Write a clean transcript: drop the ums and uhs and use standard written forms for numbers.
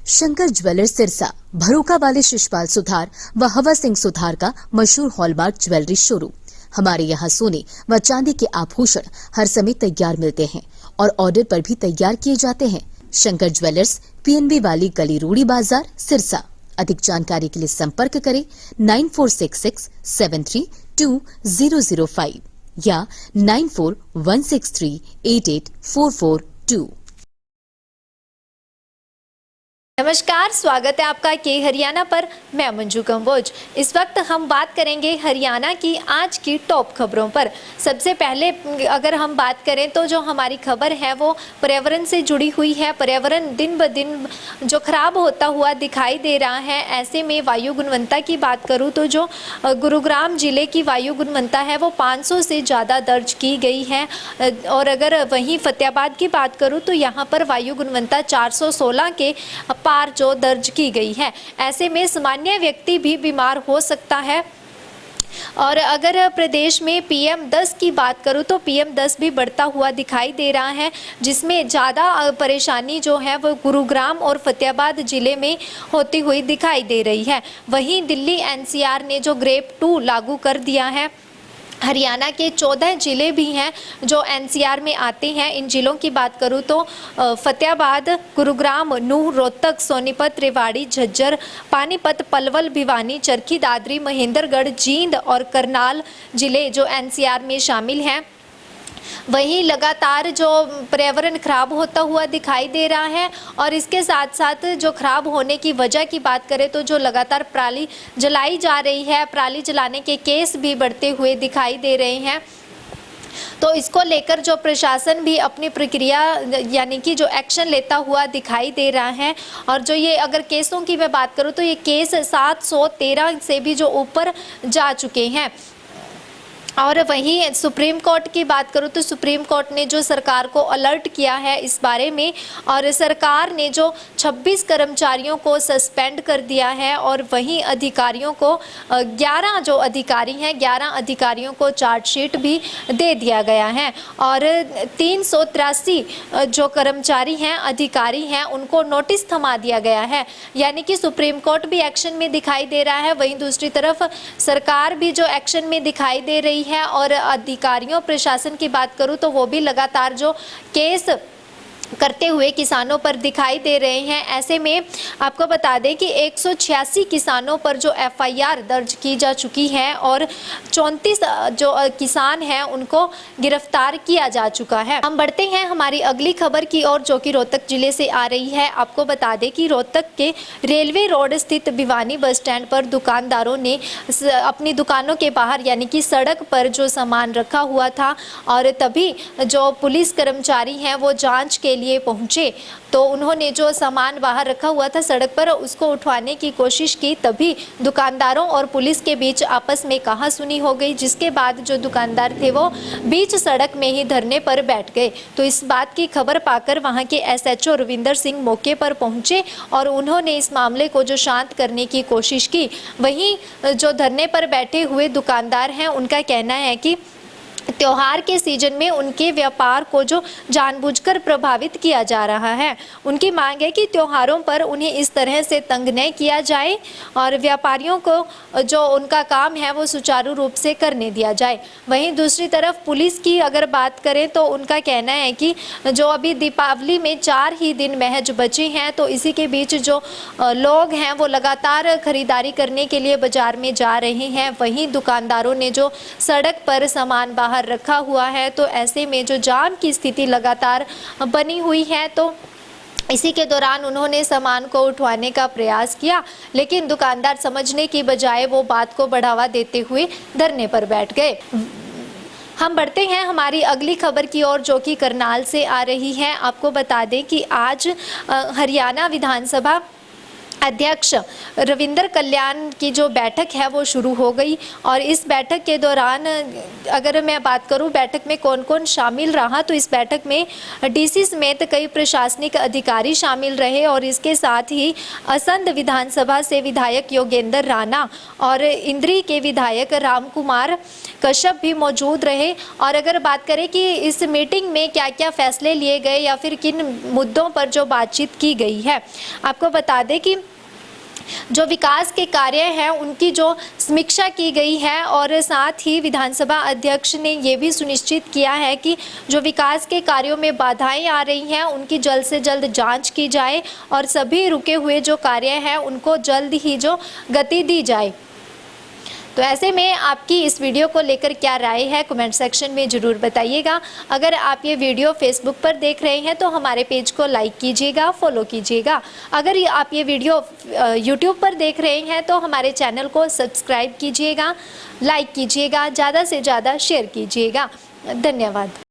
Shankar jewellers Sirsa भरोका वाले शिशपाल सुथार व हवा सिंह सुथार का मशहूर हॉलमार्क ज्वेलरी शोरूम। हमारे यहाँ सोने व चांदी के आभूषण हर समय तैयार मिलते हैं और ऑर्डर पर भी तैयार किए जाते हैं। शंकर ज्वेलर्स PNB वाली गली रूड़ी बाजार सिरसा। अधिक जानकारी के लिए संपर्क करें 9466732005 या 9416388442। नमस्कार, स्वागत है आपका के हरियाणा पर। मैं मंजू कंबोज। इस वक्त हम बात करेंगे हरियाणा की आज की टॉप खबरों पर। सबसे पहले अगर हम बात करें तो जो हमारी खबर है वो पर्यावरण से जुड़ी हुई है। पर्यावरण दिन ब दिन जो खराब होता हुआ दिखाई दे रहा है, ऐसे में वायु गुणवत्ता की बात करूं तो जो गुरुग्राम जिले की वायु गुणवत्ता है वो 500 से ज़्यादा दर्ज की गई है। और अगर वहीं फतेहाबाद की बात करूँ तो यहाँ पर वायु गुणवत्ता 416 के पार जो दर्ज की गई है। ऐसे में सामान्य व्यक्ति भी बीमार हो सकता है। और अगर प्रदेश में PM10 की बात करूं तो PM10 भी बढ़ता हुआ दिखाई दे रहा है, जिसमें ज़्यादा परेशानी जो है वो गुरुग्राम और फतेहाबाद जिले में होती हुई दिखाई दे रही है। वहीं दिल्ली NCR ने जो ग्रेड 2 लागू कर दिया है। हरियाणा के 14 जिले भी हैं जो NCR में आते हैं। इन जिलों की बात करूं तो फतेहाबाद, गुरुग्राम, नूंह, रोहतक, सोनीपत, रेवाड़ी, झज्जर, पानीपत, पलवल, भिवानी, चरखी दादरी, महेंद्रगढ़, जींद और करनाल जिले जो NCR में शामिल हैं। वहीं लगातार जो पर्यावरण खराब होता हुआ दिखाई दे रहा है और इसके साथ साथ जो खराब होने की वजह की बात करें तो जो लगातार पराली जलाई जा रही है, पराली जलाने के केस भी बढ़ते हुए दिखाई दे रहे हैं। तो इसको लेकर जो प्रशासन भी अपनी प्रक्रिया यानी कि जो एक्शन लेता हुआ दिखाई दे रहा है। और जो ये अगर केसों की मैं बात करूं तो ये केस 713 से भी जो ऊपर जा चुके हैं। और वहीं सुप्रीम कोर्ट की बात करूं तो सुप्रीम कोर्ट ने जो सरकार को अलर्ट किया है इस बारे में, और सरकार ने जो 26 कर्मचारियों को सस्पेंड कर दिया है और वहीं अधिकारियों को 11 जो अधिकारी हैं 11 अधिकारियों को चार्जशीट भी दे दिया गया है। और 383 जो कर्मचारी हैं अधिकारी हैं उनको नोटिस थमा दिया गया है। यानी कि सुप्रीम कोर्ट भी एक्शन में दिखाई दे रहा है, वहीं दूसरी तरफ सरकार भी जो एक्शन में दिखाई दे रही है। और अधिकारियों प्रशासन की बात करूं तो वो भी लगातार जो केस करते हुए किसानों पर दिखाई दे रहे हैं। ऐसे में आपको बता दें कि 186 किसानों पर जो FIR दर्ज की जा चुकी है और 34 जो किसान हैं उनको गिरफ्तार किया जा चुका है। हम बढ़ते हैं हमारी अगली खबर की ओर, जो कि रोहतक जिले से आ रही है। आपको बता दें कि रोहतक के रेलवे रोड स्थित भिवानी बस स्टैंड पर दुकानदारों ने अपनी दुकानों के बाहर यानी कि सड़क पर जो सामान रखा हुआ था और तभी जो पुलिस कर्मचारी हैं वो जांच के लिए पहुंचे तो उन्होंने जो सामान बाहर रखा हुआ था सड़क पर उसको उठवाने की कोशिश की। तभी दुकानदारों और पुलिस के बीच आपस में कहासुनी हो गई, जिसके बाद जो दुकानदार थे वो बीच सड़क में ही धरने पर बैठ गए। तो इस बात की खबर पाकर वहां के SHO रविंदर सिंह मौके पर पहुंचे और उन्होंने इस मामले को जो शांत करने की कोशिश की। वहीं जो धरने पर बैठे हुए दुकानदार हैं उनका कहना है कि त्योहार के सीजन में उनके व्यापार को जो जानबूझकर प्रभावित किया जा रहा है। उनकी मांग है कि त्योहारों पर उन्हें इस तरह से तंग न किया जाए और व्यापारियों को जो उनका काम है वो सुचारू रूप से करने दिया जाए। वहीं दूसरी तरफ पुलिस की अगर बात करें तो उनका कहना है कि जो अभी दीपावली में 4 ही दिन महज बचे हैं, तो इसी के बीच जो लोग हैं वो लगातार खरीदारी करने के लिए बाजार में जा रहे हैं। वहीं दुकानदारों ने जो सड़क पर सामान बाहर रखा हुआ है, तो ऐसे में जो जाम की स्थिति लगातार बनी हुई है। तो इसी के दौरान उन्होंने सामान को उठवाने का प्रयास किया, लेकिन दुकानदार समझने की बजाय वो बात को बढ़ावा देते हुए धरने पर बैठ गए। हम बढ़ते हैं हमारी अगली खबर की ओर, जो कि करनाल से आ रही है। आपको बता दें कि आज हरियाणा विधानसभा अध्यक्ष रविंद्र कल्याण की जो बैठक है वो शुरू हो गई। और इस बैठक के दौरान अगर मैं बात करूं बैठक में कौन कौन शामिल रहा, तो इस बैठक में डीसी समेत कई प्रशासनिक अधिकारी शामिल रहे और इसके साथ ही असंध विधानसभा से विधायक योगेंद्र राणा और इंद्री के विधायक राम कुमार कश्यप भी मौजूद रहे। और अगर बात करें कि इस मीटिंग में क्या क्या फैसले लिए गए या फिर किन मुद्दों पर जो बातचीत की गई है, आपको बता दें कि जो विकास के कार्य हैं उनकी जो समीक्षा की गई है और साथ ही विधानसभा अध्यक्ष ने ये भी सुनिश्चित किया है कि जो विकास के कार्यों में बाधाएं आ रही हैं उनकी जल्द से जल्द जांच की जाए और सभी रुके हुए जो कार्य हैं उनको जल्द ही जो गति दी जाए। तो ऐसे में आपकी इस वीडियो को लेकर क्या राय है कमेंट सेक्शन में ज़रूर बताइएगा। अगर आप ये वीडियो फेसबुक पर देख रहे हैं तो हमारे पेज को लाइक कीजिएगा, फॉलो कीजिएगा। अगर आप ये वीडियो यूट्यूब पर देख रहे हैं तो हमारे चैनल को सब्सक्राइब कीजिएगा, लाइक कीजिएगा, ज़्यादा से ज़्यादा शेयर कीजिएगा। धन्यवाद।